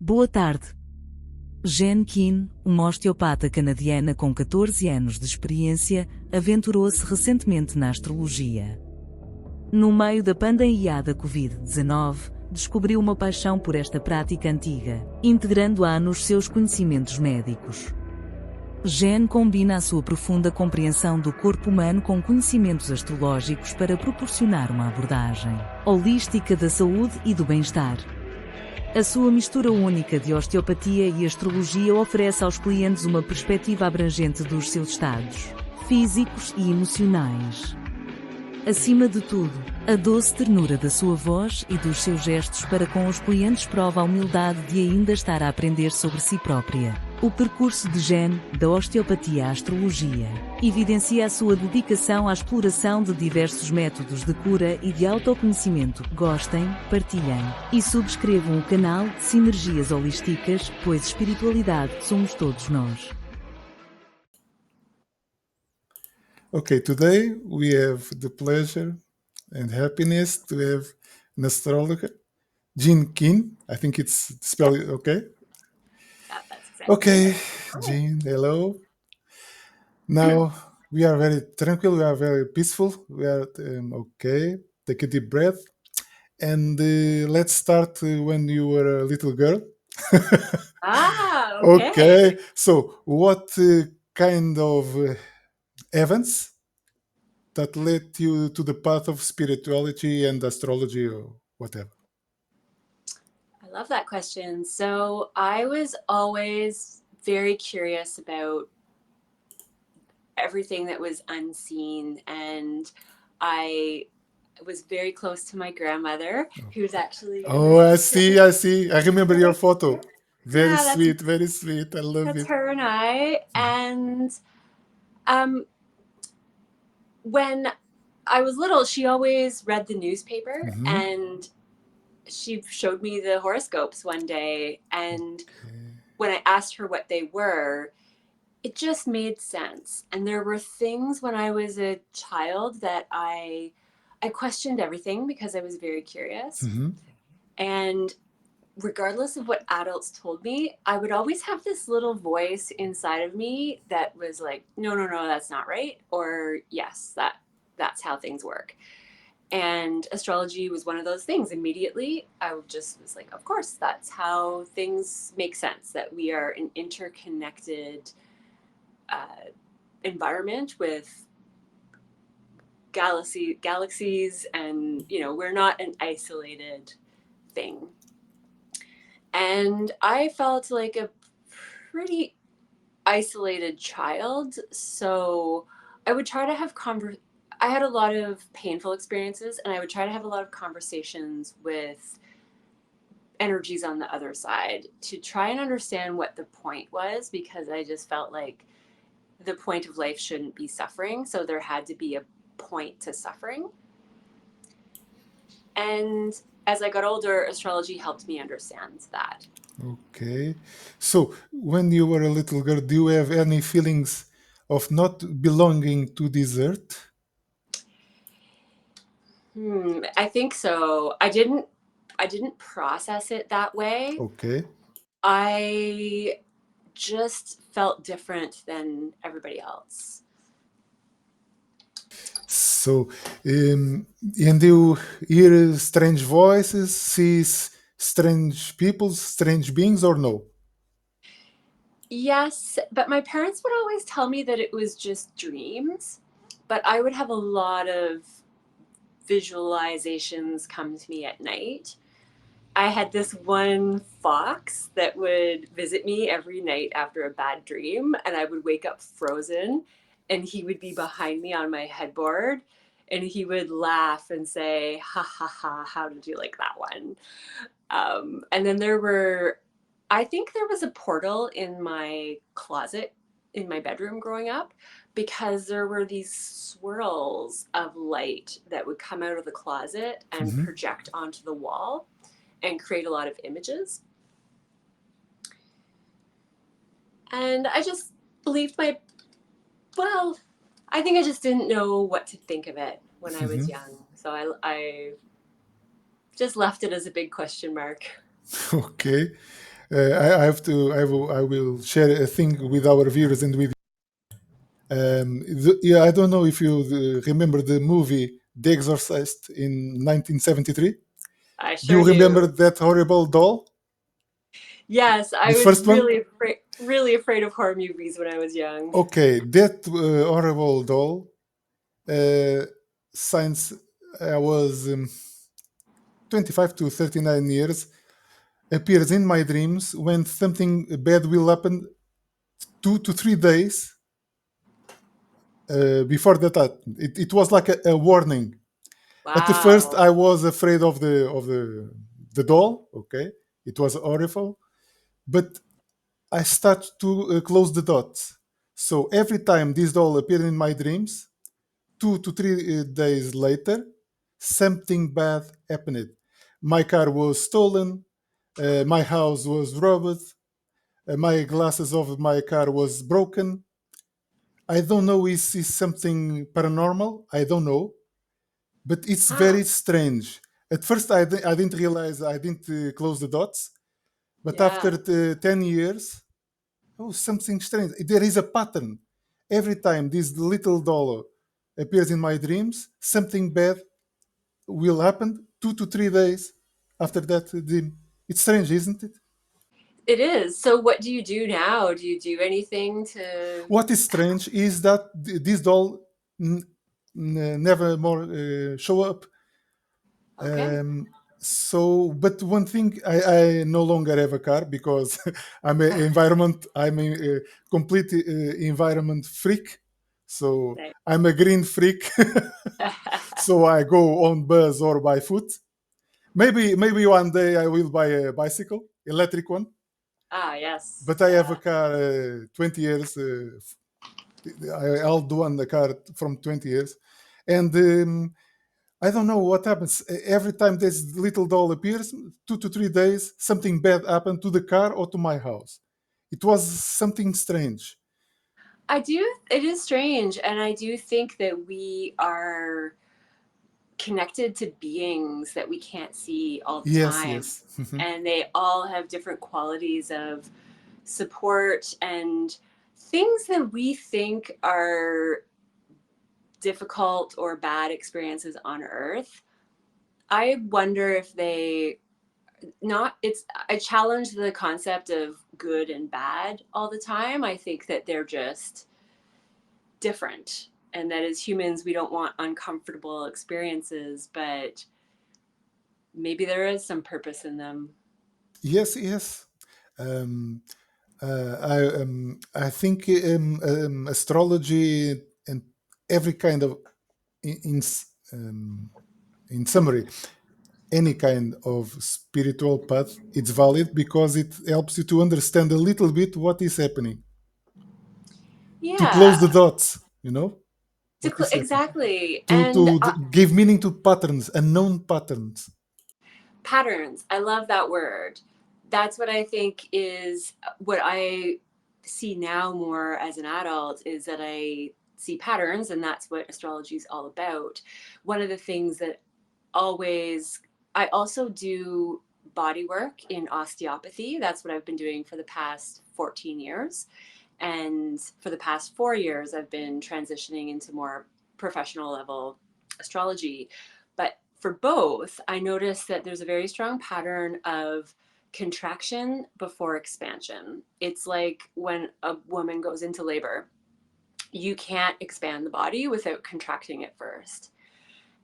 Boa tarde. Jen Kin, uma osteopata canadiana com 14 anos de experiência, aventurou-se recentemente na astrologia. No meio da pandemia da Covid-19, descobriu uma paixão por esta prática antiga, integrando-a nos seus conhecimentos médicos. Jen combina a sua profunda compreensão do corpo humano com conhecimentos astrológicos para proporcionar uma abordagem holística da saúde e do bem-estar. A sua mistura única de osteopatia e astrologia oferece aos clientes uma perspectiva abrangente dos seus estados físicos e emocionais. Acima de tudo, a doce ternura da sua voz e dos seus gestos para com os clientes prova a humildade de ainda estar a aprender sobre si própria. O percurso de Jen, da osteopatia à astrologia, evidencia a sua dedicação à exploração de diversos métodos de cura e de autoconhecimento. Gostem, partilhem e subscrevam o canal Sinergias Holísticas, pois espiritualidade somos todos nós. Okay, today we have the pleasure and happiness to have an astrologer, Jen Kin. I think it's spelled okay. That's exactly Okay, right. Jen, hello. Now we are very tranquil, we are very peaceful, we are okay. Take a deep breath. And let's start when you were a little girl. Okay. Okay, so what kind of events that led you to the path of spirituality and astrology or whatever? I love that question. So I was always very curious about everything that was unseen, and I was very close to my grandmother, who was actually I see. I remember your photo. Very Yeah, sweet, very sweet. I love that's it. her and I. And when I was little, she always read the newspaper, and she showed me the horoscopes one day, and when I asked her what they were, it just made sense. And there were things when I was a child that I questioned everything because I was very curious. And regardless of what adults told me, I would always have this little voice inside of me that was like, no, that's not right. Or yes, that's how things work. And astrology was one of those things. Immediately, I just was like, of course, that's how things make sense, that we are an interconnected environment with galaxies, and we're not an isolated thing. And I felt like a pretty isolated child, so I would try to have I had a lot of painful experiences, and I would try to have a lot of conversations with energies on the other side to try and understand what the point was, because I just felt like the point of life shouldn't be suffering, so there had to be a point to suffering. And as I got older, astrology helped me understand that. Okay. So when you were a little girl, do you have any feelings of not belonging to this earth? I think so. I didn't process it that way. Okay. I just felt different than everybody else. So, and you hear strange voices, see strange people, strange beings, or no? Yes, but my parents would always tell me that it was just dreams, but I would have a lot of visualizations come to me at night. I had this one fox that would visit me every night after a bad dream, and I would wake up frozen, and he would be behind me on my headboard, and he would laugh and say, ha ha ha, how did you like that one? And then I think there was a portal in my closet in my bedroom growing up, because there were these swirls of light that would come out of the closet and project onto the wall and create a lot of images. And I just believed I think I just didn't know what to think of it when I was young. So I just left it as a big question mark. Okay. I will share a thing with our viewers and with. Yeah, I don't know if you remember the movie The Exorcist in 1973. I Do you sure remember do. that horrible doll? Yes, I The was first one? really afraid of horror movies when I was young. Okay, that horrible doll, since I was 25 to 39 years, appears in my dreams when something bad will happen 2 to 3 days before that. It was like a warning. At the first, Wow. I was afraid of the doll. Okay, it was horrible, but I start to close the dots. So every time this doll appeared in my dreams, 2 to 3 days later, something bad happened. My car was stolen. My house was robbed. My glasses of my car was broken. I don't know is something paranormal. I don't know, but it's Huh. very strange. At first, I didn't realize I didn't close the dots, but after Yeah. 10 years, oh, something strange. There is a pattern. Every time this little doll appears in my dreams, something bad will happen 2 to 3 days after that dream. It's strange, isn't it? It is. So what do you do now? Do you do anything to What is strange is that this doll never more show up. Okay. But one thing, I no longer have a car because I'm a complete environment freak. So Right. I'm a green freak. So I go on bus or by foot. Maybe one day I will buy a bicycle, electric one. Ah, yes. But I have a Yeah. car 20 years. I'll do on the car from 20 years, and I don't know what happens. Every time this little doll appears, 2 to 3 days, something bad happened to the car or to my house. It was something strange. I do, it is strange, and I do think that we are connected to beings that we can't see all the Yes, time. yes. And they all have different qualities of support and things that we think are difficult or bad experiences on Earth. I wonder if they not it's I challenge the concept of good and bad all the time. I think that they're just different, and that as humans we don't want uncomfortable experiences, but maybe there is some purpose in them. Yes, yes. Um, I think astrology and every kind of in um, in summary, any kind of spiritual path, it's valid because it helps you to understand a little bit what is happening, to close the Yeah, dots. You know what is happening, exactly. to And give meaning to patterns, unknown patterns. patterns, I love that word. That's what I think is what I see now more as an adult, is that I see patterns, and that's what astrology is all about. One of the things that always I also do body work in osteopathy. That's what I've been doing for the past 14 years. And for the past 4 years, I've been transitioning into more professional level astrology. But for both, I noticed that there's a very strong pattern of contraction before expansion. It's like when a woman goes into labor, you can't expand the body without contracting it first.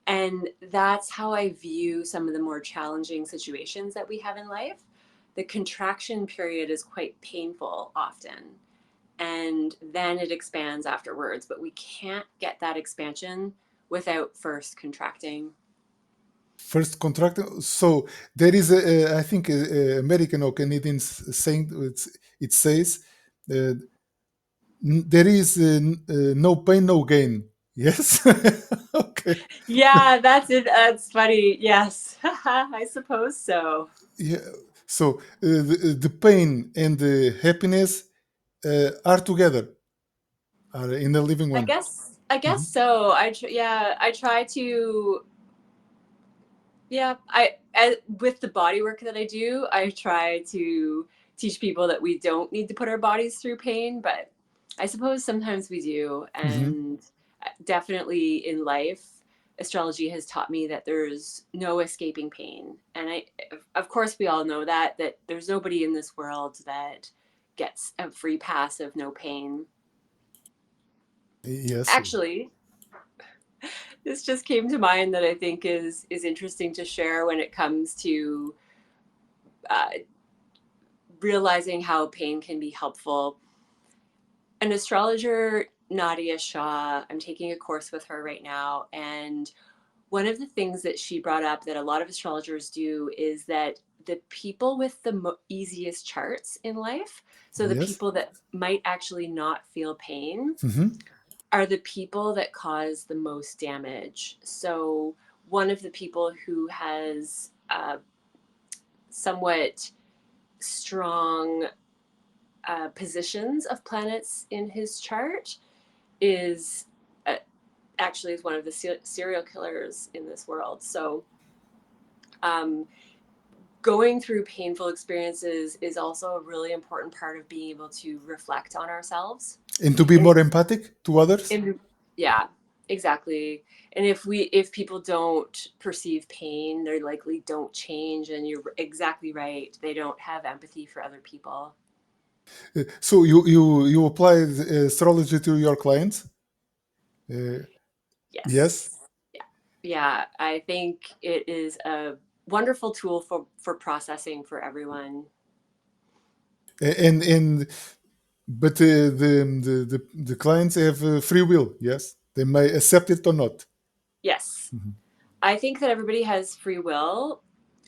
And that's how I view some of the more challenging situations that we have in life. The contraction period is quite painful often, and then it expands afterwards. But we can't get that expansion without first contracting. First contract. So there is I think American or Canadian saying, it says uh, there is no pain, no gain. Yes. Okay. Yeah, that's it. That's funny. Yes, I suppose so. Yeah. So the pain and the happiness are together, are in the living I one. guess. I guess Mhm. so. Yeah. I try to. Yeah. With the body work that I do, I try to teach people that we don't need to put our bodies through pain, but I suppose sometimes we do. And definitely in life, astrology has taught me that there's no escaping pain. And of course, we all know that there's nobody in this world that gets a free pass of no pain. Yes. Actually, this just came to mind that I think is interesting to share when it comes to realizing how pain can be helpful. An astrologer, Nadia Shah, I'm taking a course with her right now, and one of the things that she brought up that a lot of astrologers do is that the people with the easiest charts in life, so the people that might actually not feel pain, are the people that cause the most damage. So one of the people who has somewhat strong positions of planets in his chart is actually is one of the serial killers in this world. So going through painful experiences is also a really important part of being able to reflect on ourselves and to be more empathic to others. Yeah, exactly. And if people don't perceive pain, they likely don't change. And you're exactly right, they don't have empathy for other people. So you apply astrology to your clients? Yes. Yeah, I think it is a wonderful tool for processing for everyone. And but the clients have free will. Yes, they may accept it or not. Yes, I think that everybody has free will.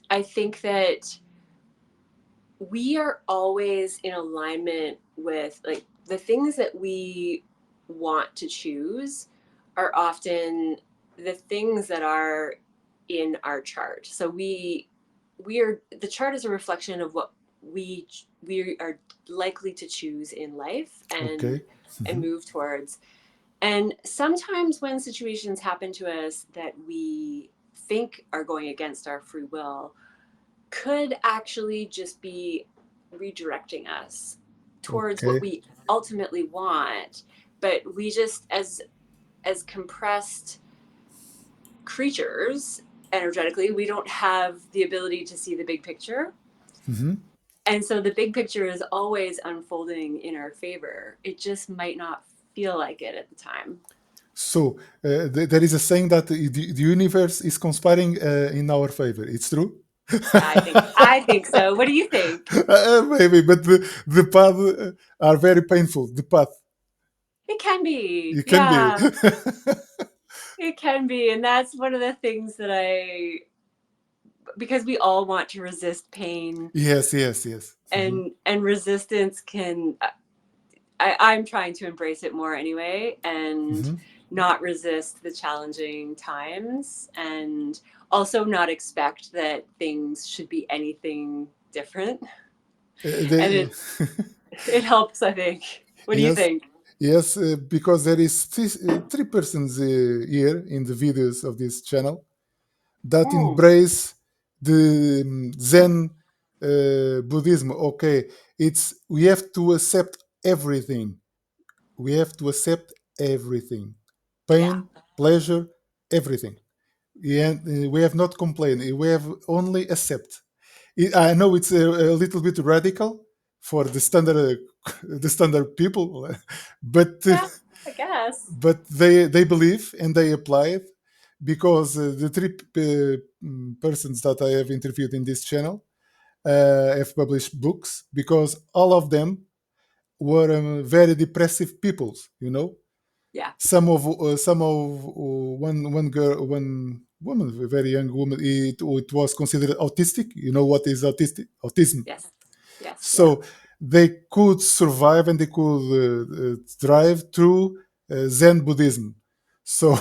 I think that we are always in alignment with, like, the things that we want to choose are often the things that are in our chart. So the chart is a reflection of what we are likely to choose in life and move towards. And sometimes when situations happen to us that we think are going against our free will, could actually just be redirecting us towards what we ultimately want. But we just, as compressed creatures energetically, we don't have the ability to see the big picture. And so the big picture is always unfolding in our favor. It just might not feel like it at the time. So there is a saying that the universe is conspiring in our favor. It's true? I think so. What do you think? Maybe, but the path are very painful. The path. It can be. It can be. It can be. And that's one of the things that because we all want to resist pain. Yes. And resistance can, I'm trying to embrace it more anyway, and not resist the challenging times, and also not expect that things should be anything different. And it helps, I think. What do you think? Yes, because there is three persons here in the videos of this channel that embrace the Zen Buddhism. Okay, we have to accept everything. We have to accept everything. Pain, pleasure, everything. And we have not complained. We have only accept. I know it's a little bit radical for the standard people, but I guess. But they believe and they apply it, because the three persons that I have interviewed in this channel have published books, because all of them were very depressive peoples. Yeah. Some of one girl, one woman, a very young woman, it was considered autistic. You know what is autism? Yes. So they could survive and they could thrive through Zen Buddhism. So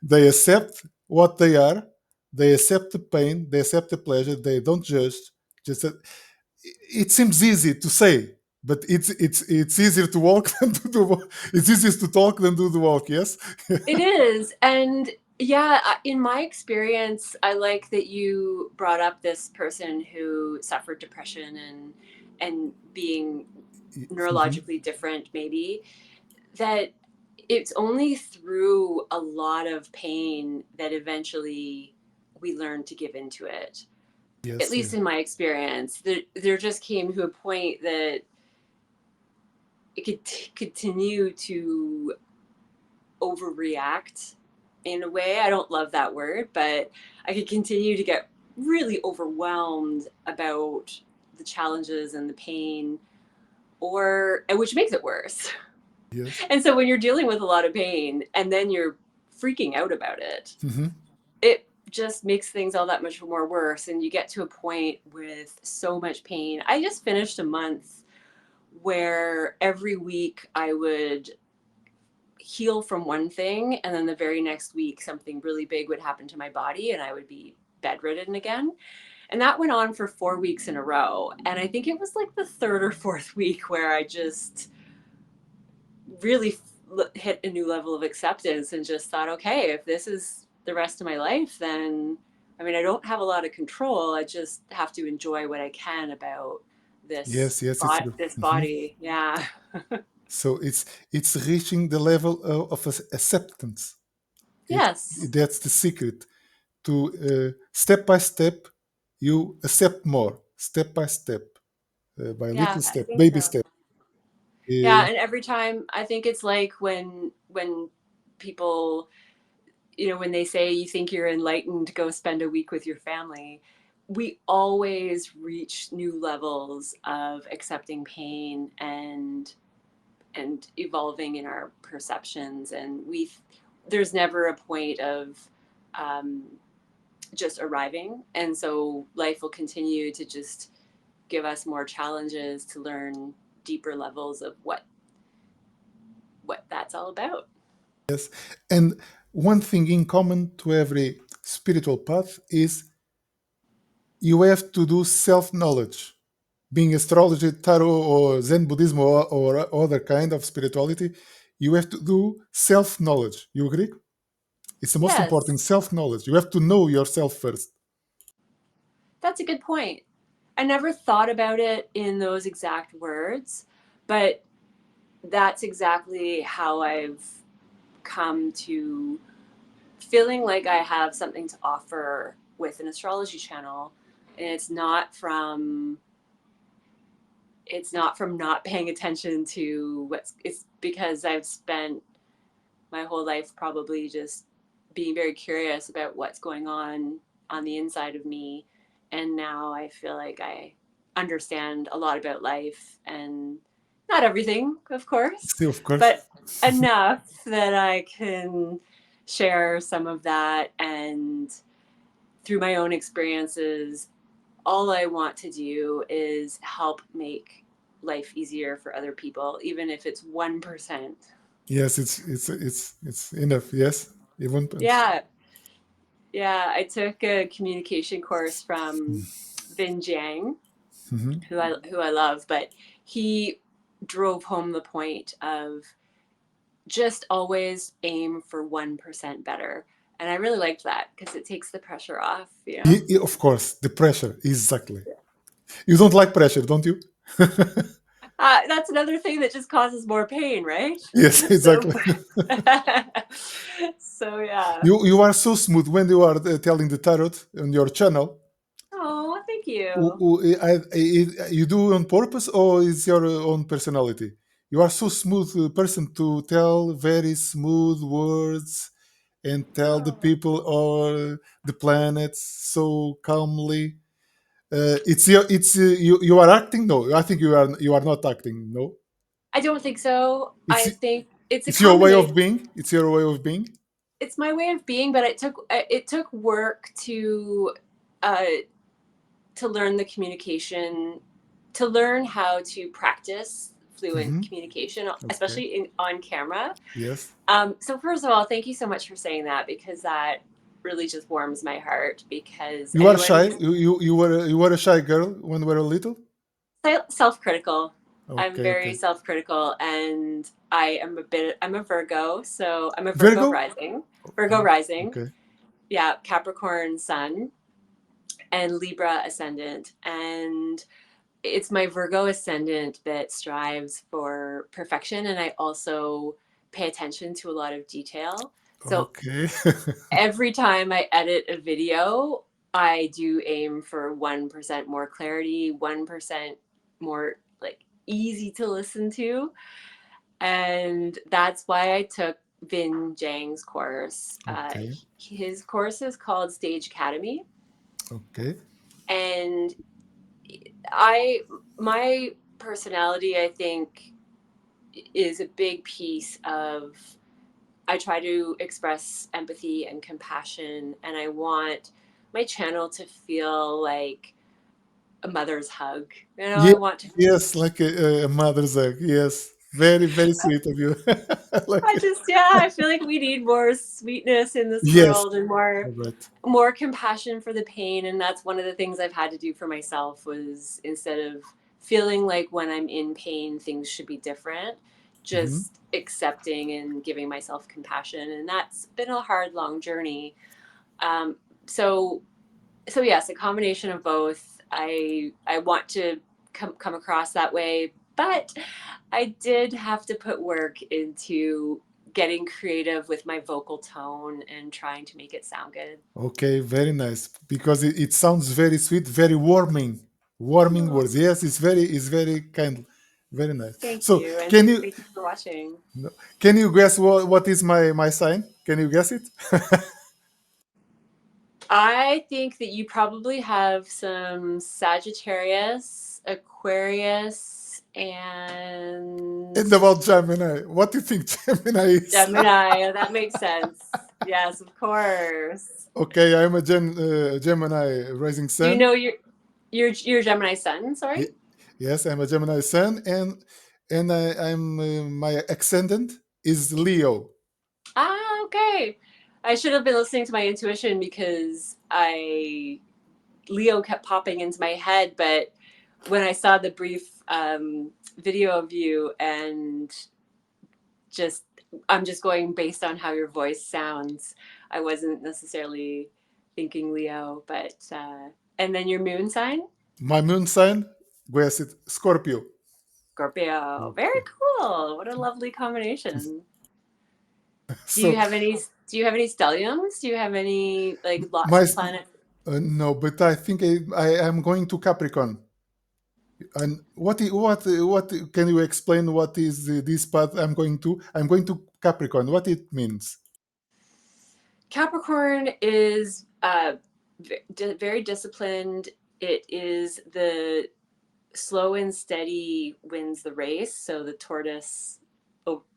they accept what they are, they accept the pain, they accept the pleasure, they don't judge. Just it seems easy to say, but it's easier to walk than to do. It's easier to talk than do the walk. Yes, it is. And in my experience, I like that you brought up this person who suffered depression and being neurologically different, maybe, that it's only through a lot of pain that eventually we learn to give into it. Yes, At least in my experience, there just came to a point that it could continue to overreact in a way. I don't love that word, but I could continue to get really overwhelmed about the challenges and the pain, which makes it worse. Yes. And so when you're dealing with a lot of pain and then you're freaking out about it, Mm-hmm. it just makes things all that much more worse. And you get to a point with so much pain. I just finished a month where every week I would heal from one thing, and then the very next week something really big would happen to my body and I would be bedridden again. And that went on for 4 weeks in a row. And I think it was like the third or fourth week where I just really hit a new level of acceptance and just thought, okay, if this is the rest of my life, then I mean, I don't have a lot of control. I just have to enjoy what I can about this Yes, it's true. this Mm-hmm. body. Yeah. So it's reaching the level of acceptance. Yes. That's the secret. To step by step, you accept more. Step by step, by Yeah, little I step, think baby so. step. Yeah, and every time I think it's like when people, when they say you think you're enlightened, go spend a week with your family. We always reach new levels of accepting pain and evolving in our perceptions, and there's never a point of just arriving, and so life will continue to just give us more challenges to learn deeper levels of what that's all about. Yes, and one thing in common to every spiritual path is you have to do self-knowledge. Being astrology, tarot, or Zen Buddhism, or other kind of spirituality, you have to do self-knowledge. You agree? It's the most Yes, important, self-knowledge. You have to know yourself first. that's a good point. I never thought about it in those exact words, but that's exactly how I've come to feeling like I have something to offer with an astrology channel. And it's not from not paying attention to it's because I've spent my whole life probably just being very curious about what's going on the inside of me. And now I feel like I understand a lot about life, and not everything, of course, See, of course. but enough that I can share some of that. And through my own experiences, all I want to do is help make life easier for other people, even if it's 1%. Yes, it's enough. Yes, even. Yeah. Yeah. I took a communication course from Vin Jiang, Mm-hmm. who I love, but he drove home the point of just always aim for 1% better. And I really liked that because it takes the pressure off, Of course, the pressure, exactly. You don't like pressure, don't you? That's another thing that just causes more pain, right? Yes, So, exactly. so yeah. You are so smooth when you are telling the tarot on your channel. Oh, thank you. You do on purpose, or is your own personality? You are so smooth person to tell very smooth words and tell the Oh. people or the planets so calmly. You are acting. No, I think you are not acting. No, I don't think so. it's I think it's a it's your way of combination. being. It's your way of being. It's my way of being, but it took work uh, to learn the communication, to learn how to practice fluent Hmm. communication, Okay. especially on camera. Yes. So first of all, thank you so much for saying that, because that really just warms my heart, because You are anyone shy. who's You were a shy girl when you were little. self-critical, I'm Okay. very Okay. self-critical, and I'm a Virgo, so I'm a Virgo. Virgo rising, Okay. yeah, Capricorn sun, and Libra ascendant. And it's my Virgo ascendant that strives for perfection, and I also pay attention to a lot of detail. So Okay. every time I edit a video, I do aim for 1% more clarity, 1% more like easy to listen to. And that's why I took Vin Zhang's course. Okay. His course is called Stage Academy. Okay. And my personality, I think, is a big piece of, I try to express empathy and compassion, and I want my channel to feel like a mother's hug. You know, I Yes, want to, yes, like a mother's egg. Yes, very, very sweet of you. Like, I feel like we need more sweetness in this yes, world and correct. more compassion for the pain. And that's one of the things I've had to do for myself, was instead of feeling like when I'm in pain things should be different, Hmm. just accepting and giving myself compassion. And that's been a hard, long journey. um, so so yes, a combination of both. I want to come across that way, but I did have to put work into getting creative with my vocal tone and trying to make it sound good. Okay, very nice. Because it sounds very sweet, very warming, warming Oh, words. Yes, it's very kind, very nice. thank So you, and can you thank you for watching. can you guess what is my sign? Can you guess it? I think that you probably have some Sagittarius, Aquarius, and And about Gemini, what do you think Gemini is? Gemini. That makes sense. Yes, of course. Okay, I'm a Gemini rising Do you sun. know your Gemini sun? Sorry. Ye- Yes, I'm a Gemini sun, and I'm my ascendant is Leo. Ah, okay. I should have been listening to my intuition, because Leo kept popping into my head, but when I saw the brief video of you, and just I'm just going based on how your voice sounds, I wasn't necessarily thinking Leo, but and then your moon sign? My moon sign, guess it, Scorpio. Scorpio. Very Okay. cool. What a lovely combination. Do you So have any do you have any stelliums? Do you have any, like, lots my of planets? no, but I think I am going to Capricorn. And what can you explain what is this path I'm going to? I'm going to Capricorn. What it means? Capricorn is very disciplined. It is the slow and steady wins the race. So the tortoise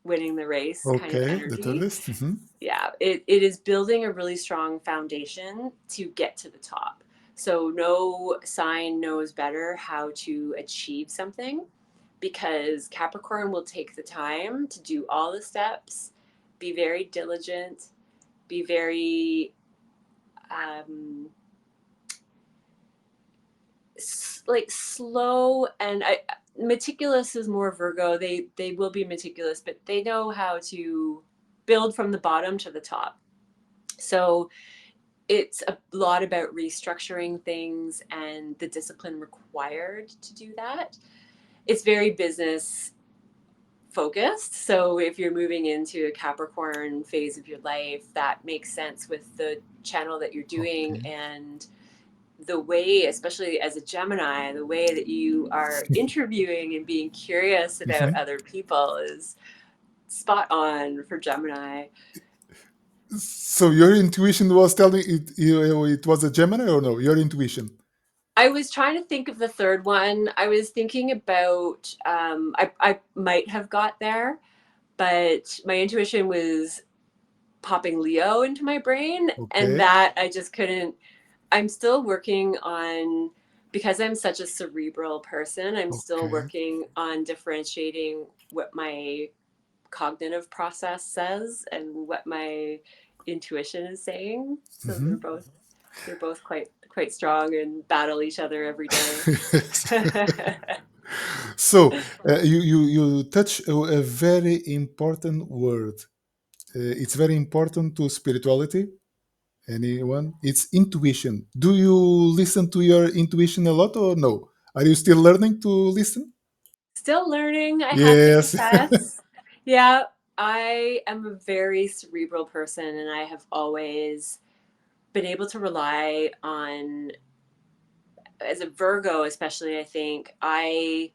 winning the race kind of Okay, the energy. tourist. Mhm. Yeah, it is building a really strong foundation to get to the top. So no sign knows better how to achieve something, because Capricorn will take the time to do all the steps, be very diligent, be very um, like slow, and meticulous is more Virgo. They will be meticulous, but they know how to build from the bottom to the top. So it's a lot about restructuring things and the discipline required to do that. It's very business focused. So if you're moving into a Capricorn phase of your life, that makes sense with the channel that you're doing, Okay. and the way, especially as a Gemini, the way that you are interviewing and being curious about Mhm. other people is spot on for Gemini. So your intuition was telling it was a Gemini or no? Your intuition. I was trying to think of the third one. I was thinking about, I might have got there, but my intuition was popping Leo into my brain, and Okay. that I just couldn't. I'm still working on, because I'm such a cerebral person, I'm still Okay. working on differentiating what my cognitive process says and what my intuition is saying. So Mhm. they're both quite strong and battle each other every day. So you touch a very important word. It's very important to spirituality. Anyone? It's intuition. Do you listen to your intuition a lot or no? Are you still learning to listen? Still learning, I have to Yes. confess. Yeah, I am a very cerebral person, and I have always been able to rely on, as a Virgo especially, I think, I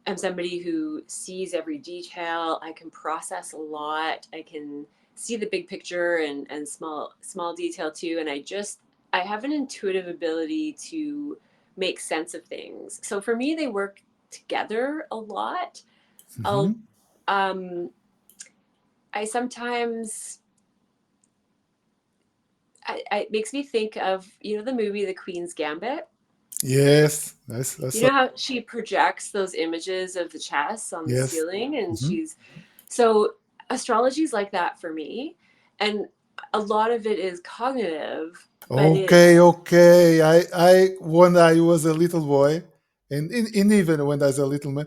am somebody who sees every detail. I can process a lot. I can see the big picture and small detail too. And I have an intuitive ability to make sense of things. So for me, they work together a lot. I'll I sometimes it makes me think of, the movie The Queen's Gambit. Yes. You know how she projects those images of the chess on the ceiling, and so astrology is like that for me, and a lot of it is cognitive. But Okay. I when I was a little boy, and even when I was a little man,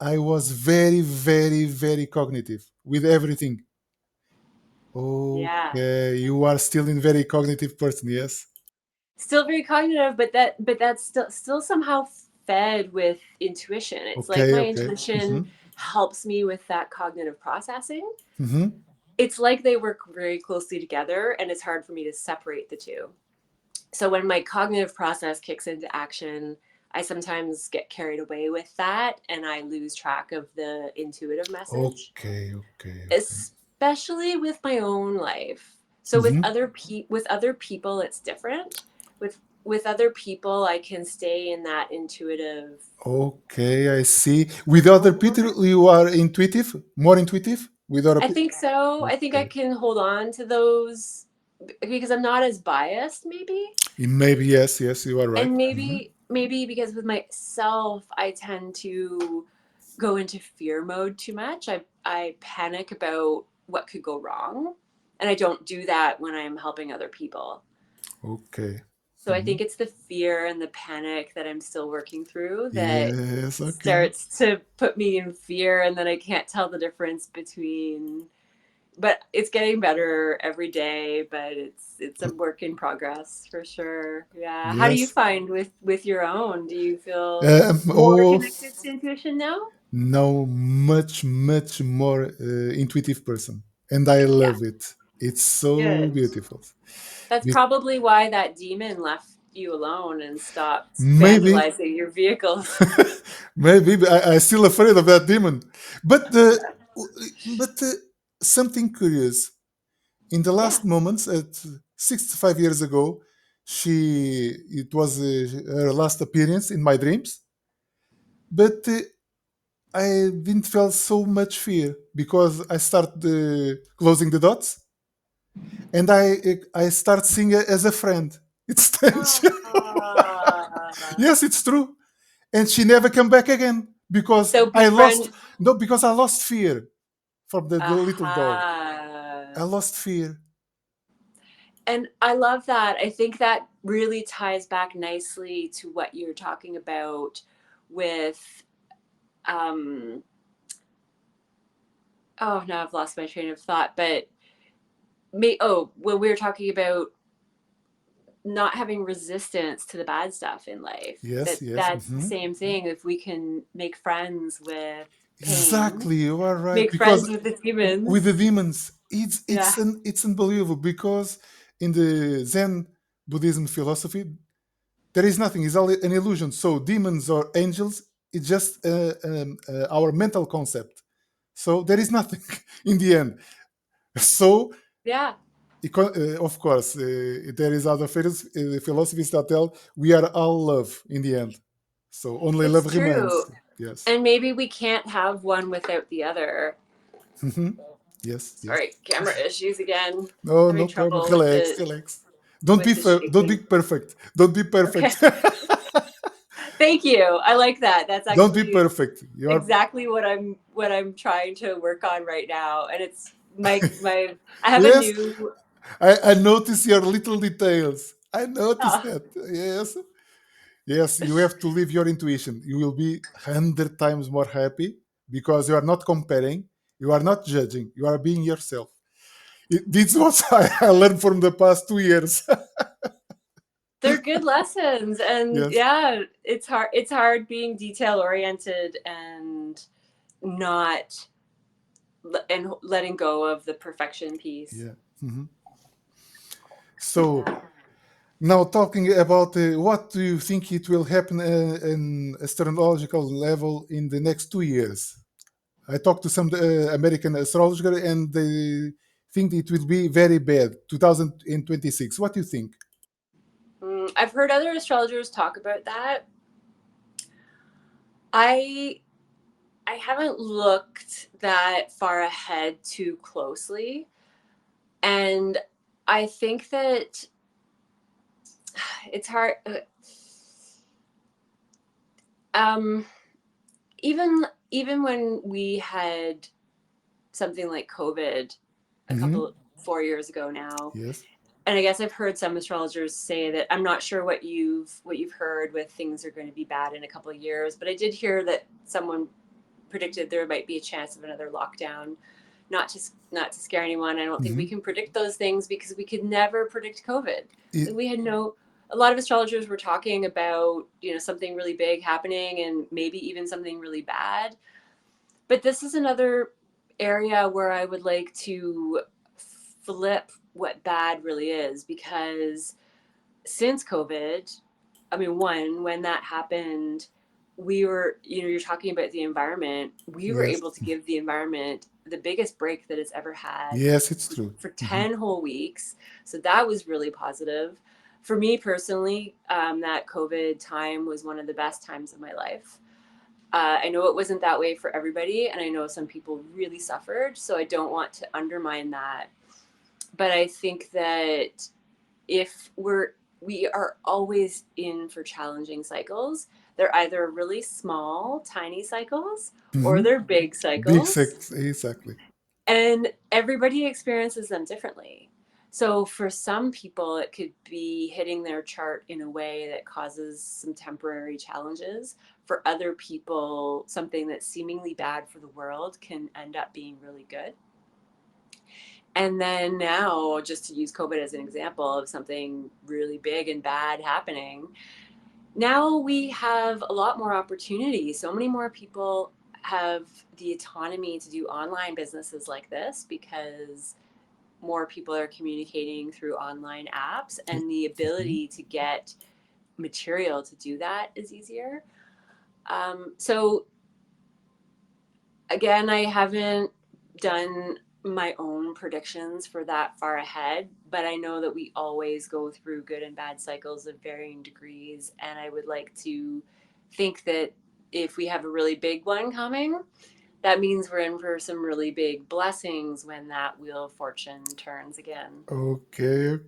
I was very, very, very cognitive with everything. yeah, Okay, you are still in very cognitive person, yes? still very cognitive, but that's still somehow fed with intuition. It's like my Okay. intuition helps me with that cognitive processing. Mm-hmm. It's like they work very closely together, and it's hard for me to separate the two. So when my cognitive process kicks into action, I sometimes get carried away with that, and I lose track of the intuitive message. Okay. Especially with my own life. So with other people, it's different. With other people, I can stay in that intuitive. Okay, I see. With other people, you are intuitive, more intuitive with other I people? think so. I think I Okay. can hold on to those because I'm not as biased, maybe. Maybe, yes, you are right. And maybe because with myself, I tend to go into fear mode too much. I panic about what could go wrong, and I don't do that when I'm helping other people. Okay. So I think it's the fear and the panic that I'm still working through that Yes, okay. starts to put me in fear, and then I can't tell the difference between. But it's getting better every day, but it's a work in progress for sure. Yeah. How do you Yes. find with your own? Do you feel more Oh, connected to intuition now? no, much, much more intuitive person. And I Yeah. love it. It's so Good. beautiful. That's Be- probably why that demon left you alone and stopped maybe, vandalizing your vehicles. maybe I'm still afraid of that demon. But, something curious. In the Yeah. last moments, at 65 years ago, it was her last appearance in my dreams. But I didn't feel so much fear because I started closing the dots, and I start seeing her as a friend. It's strange. Ah. Yes, it's true. And she never came back again because So I lost befriend. no because I lost fear from the little dog. I Aha. lost fear. And I love that. I think that really ties back nicely to what you're talking about with um oh, now I've lost my train of thought, but when we were talking about not having resistance to the bad stuff in life. Yes, yes. That's the same thing. If we can make friends with pain, Exactly, you are right. make Because friends with the with the demons. demons, Yeah. it's unbelievable. Because in the Zen Buddhism philosophy, there is nothing. It's all an illusion. So demons or angels, it's just our mental concept. So there is nothing in the end. So Yeah. of course, there is other philosophies that tell we are all love in the end. So only It's love true. remains. Yes. And maybe we can't have one without the other. Yes. Yes. Sorry, camera issues again. No, Having no problem. trouble Relax, relax. with the Don't be shaking. perfect. Don't be Okay. perfect. Thank you. I like that. That's Don't be actually perfect. You are exactly what I'm trying to work on right now. And it's my I have a yes. new I notice your little details. I notice oh, that. Yes. Yes, you have to live your intuition. You will be 100 times more happy because you are not comparing, you are not judging, you are being yourself. This is what I learned from the past 2 years. they're good lessons, and Yes. it's hard being detail oriented and not and letting go of the perfection piece. Yeah. So now talking about what do you think it will happen in astrological level in the next 2 years? I talked to some American astrologer and they think it will be very bad, 2026. What do you think? I've heard other astrologers talk about that. I haven't looked that far ahead too closely, and I think that it's hard. Even when we had something like COVID a 4 years ago now, Yes. and I guess I've heard some astrologers say that I'm not sure what you've heard with things are going to be bad in a couple of years, but I did hear that someone predicted there might be a chance of another lockdown. Not to scare anyone. I don't think we can predict those things because we could never predict COVID. We had a lot of astrologers were talking about, something really big happening and maybe even something really bad. But this is another area where I would like to flip what bad really is, because since COVID, I mean, when that happened, we were, you're talking about the environment. We were Yes. able to give the environment the biggest break that it's ever had Yes, it's true. for 10 whole weeks. So that was really positive. For me personally, that COVID time was one of the best times of my life. I know it wasn't that way for everybody, and I know some people really suffered, so I don't want to undermine that. But I think that if we are always in for challenging cycles. They're either really small, tiny cycles, or they're big cycles. Exactly. And everybody experiences them differently. So for some people, it could be hitting their chart in a way that causes some temporary challenges. For other people, something that's seemingly bad for the world can end up being really good. And then now, just to use COVID as an example of something really big and bad happening, now we have a lot more opportunity. So many more people have the autonomy to do online businesses like this because more people are communicating through online apps, and the ability to get material to do that is easier. So again, I haven't done my own predictions for that far ahead, but I know that we always go through good and bad cycles of varying degrees. And I would like to think that if we have a really big one coming, that means we're in for some really big blessings when that wheel of fortune turns again. Okay.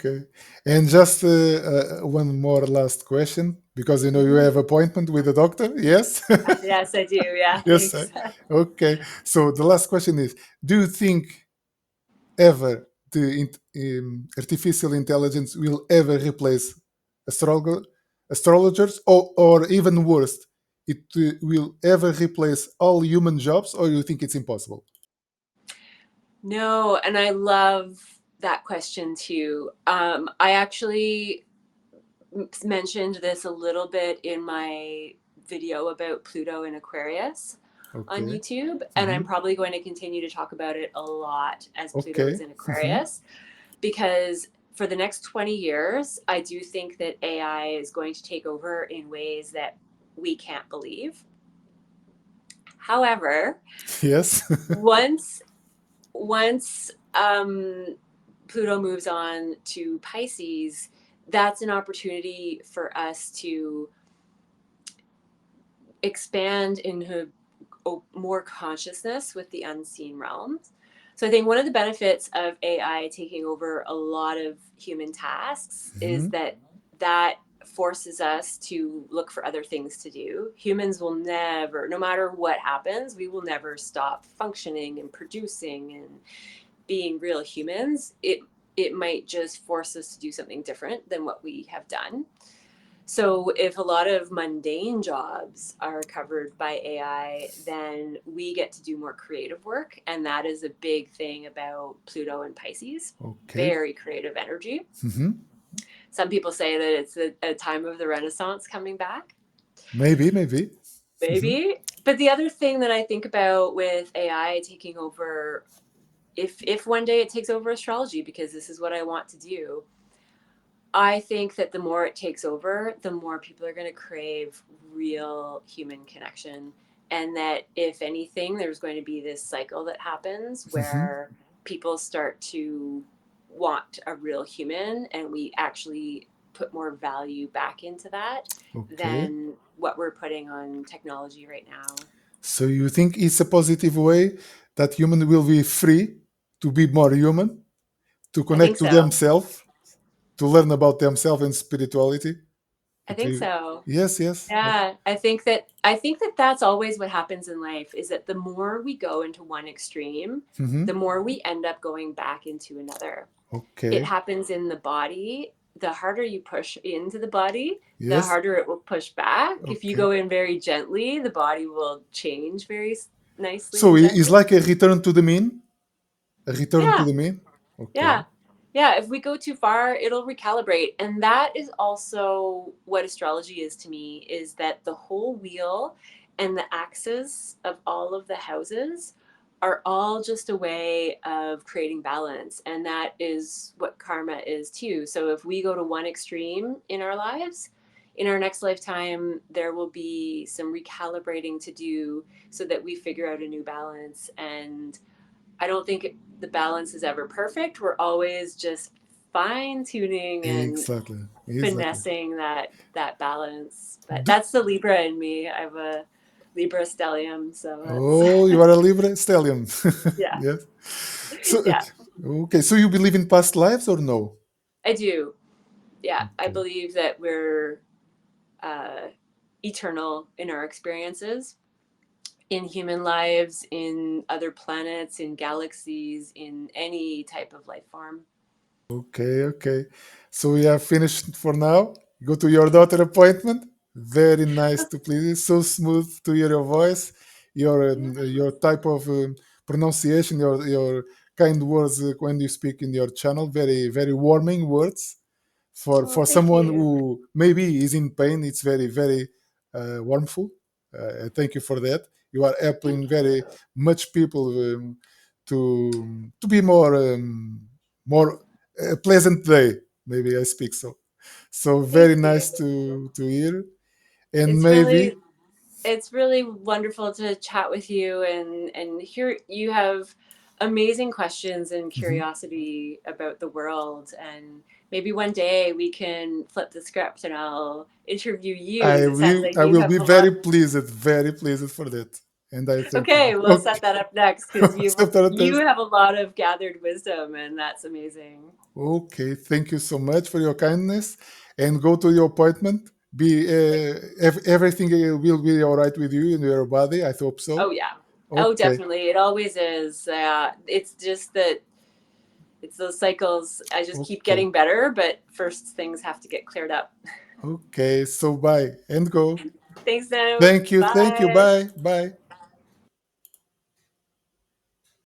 And just one more last question, because you have appointment with the doctor. Yes. Yes, I do. Yeah. Yes. Thanks. Okay. So the last question is: do you think ever the artificial intelligence will ever replace astrologers, or even worse, it will ever replace all human jobs, or you think it's impossible? No, and I love that question too. I actually mentioned this a little bit in my video about Pluto in Aquarius on YouTube, and I'm probably going to continue to talk about it a lot as Pluto is in Aquarius, because for the next 20 years, I do think that AI is going to take over in ways that we can't believe. However, Yes. once Pluto moves on to Pisces, that's an opportunity for us to expand into more consciousness with the unseen realms. So I think one of the benefits of AI taking over a lot of human tasks is that forces us to look for other things to do. Humans will never, no matter what happens, we will never stop functioning and producing and being real humans. It might just force us to do something different than what we have done. So if a lot of mundane jobs are covered by AI, then we get to do more creative work. And that is a big thing about Pluto and Pisces. Very creative energy. some people say that it's a time of the Renaissance coming back. Maybe. But the other thing that I think about with AI taking over, if one day it takes over astrology, because this is what I want to do, I think that the more it takes over, the more people are going to crave real human connection. And that if anything, there's going to be this cycle that happens where people start to want a real human, and we actually put more value back into that than what we're putting on technology right now. So you think it's a positive way that human will be free to be more human, to connect to themselves, to learn about themselves and spirituality? I think so. Yes. Yeah, I think that that's always what happens in life, is that the more we go into one extreme, the more we end up going back into another. It happens in the body. The harder you push into the body, the harder it will push back. If you go in very gently, the body will change very nicely. So it's like a return to the mean? A return to the mean? Okay. Yeah, if we go too far, it'll recalibrate. And that is also what astrology is to me, is that the whole wheel and the axis of all of the houses are all just a way of creating balance. And that is what karma is too. So if we go to one extreme in our lives, in our next lifetime, there will be some recalibrating to do so that we figure out a new balance. And I don't think the balance is ever perfect. We're always just fine-tuning and finessing that balance. But that's the Libra in me. I have a Libra stellium. So you are a Libra stellium. Yeah. Yes. So, okay. So you believe in past lives or no? I do. Yeah. I believe that we're eternal in our experiences, in human lives, in other planets, in galaxies, in any type of life form. Okay. So we are finished for now. Go to your daughter appointment. Very nice to please. So smooth to hear your voice, your type of pronunciation, your kind words when you speak in your channel. Very, very warming words. For someone who maybe is in pain, it's very, very warmful. Thank you for that. You are helping very much people to be more a pleasant day. Maybe I speak so. So very nice to hear. And it's really wonderful to chat with you and hear you have amazing questions and curiosity about the world, and maybe one day we can flip the script and I'll interview you. I will be very pleased for that. And I thank you. We'll set that up next, because you have a lot of gathered wisdom, and that's amazing. Okay, thank you so much for your kindness, and go to your appointment. Everything will be all right with you and your body. I hope so. Oh yeah. Okay. Oh, definitely. It always is. It's just that it's those cycles. I just keep getting better, but first things have to get cleared up. Okay, so bye and go. Thanks, Sam. Thank you. Bye.